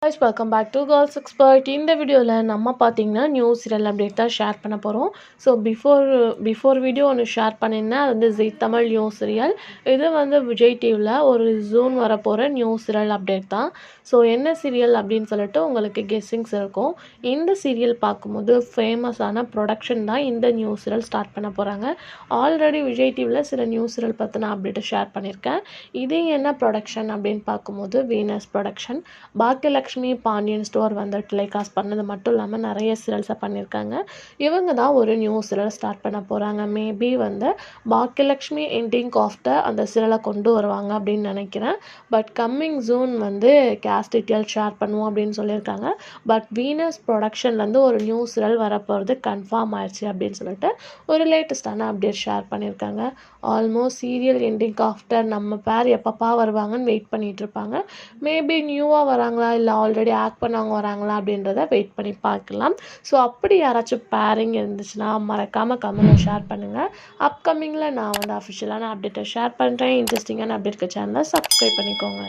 guys, welcome back to Girls Expert. இந்த வீடியோவில் நம்ம பார்த்தீங்கன்னா நியூ சீரியல் அப்டேட் தான் ஷேர் பண்ண போகிறோம். ஸோ பிஃபோர் வீடியோ ஒன்று ஷேர் பண்ணியிருந்தேன். அது வந்து ஜீ தமிழ் நியூ சீரியல். இது வந்து விஜய் டிவியில் ஒரு ஜூன் வரப்போகிற நியூ சீரியல் அப்டேட் தான். ஸோ என்ன சீரியல் அப்படின்னு சொல்லிட்டு உங்களுக்கு கெஸ்ஸிங்ஸ் இருக்கும். இந்த சீரியல் பார்க்கும்போது ஃபேமஸான ப்ரொடக்ஷன் தான் இந்த நியூ சீரியல் ஸ்டார்ட் பண்ண போகிறாங்க. ஆல்ரெடி விஜய் டிவியில் சில நியூ சீரியல் பற்றின அப்டேட்டை ஷேர் பண்ணியிருக்கேன். இது என்ன ப்ரொடக்ஷன் அப்படின்னு பார்க்கும்போது Venus production. Baakiyalakshmi Pandian store வந்து டெலிகாஸ்ட் பண்ணது மட்டும் இல்லாமல் நிறைய சீரியல்ஸை பண்ணியிருக்காங்க. இவங்க தான் ஒரு நியூ சீரியல் ஸ்டார்ட் பண்ண போகிறாங்க. மேபி வந்து பாக்கியலக்ஷ்மி எண்டிங் ஆஃப் த அந்த சீரியலை கொண்டு வருவாங்க அப்படின்னு நினைக்கிறேன். பட் கம்மிங் ஜூன் வந்து கேஸ்ட் டீட்டெயில் ஷேர் பண்ணுவோம் அப்படின்னு சொல்லியிருக்காங்க. பட் வீனஸ் ப்ரொடக்ஷன்லேருந்து ஒரு நியூ சீரியல் வரப்போகிறது கன்ஃபார்ம் ஆயிடுச்சு அப்படின்னு சொல்லிட்டு ஒரு லேட்டஸ்டான அப்டேட் ஷேர் பண்ணியிருக்காங்க. ஆல்மோஸ்ட் சீரியல் எண்டிங் ஆஃப்டர் நம்ம பேர் எப்பப்பா வருவாங்கன்னு வெயிட் பண்ணிகிட்டு இருப்பாங்க. மேபி நியூவாக வராங்களா இல்லை ஆல்ரெடி ஆக்ட் பண்ணவங்க வராங்களா அப்படின்றத வெயிட் பண்ணி பார்க்கலாம். ஸோ அப்படி யாராச்சும் பேரிங் இருந்துச்சுன்னா மறக்காமல் கமெண்ட்டில் ஷேர் பண்ணுங்கள். அப்கமிங்கில் நான் வந்து அஃபிஷியலான அப்டேட்டை ஷேர் பண்ணுறேன். இன்ட்ரெஸ்டிங்கான அப்டேட்க்கு சேனலை சப்ஸ்கிரைப் பண்ணிக்கோங்க.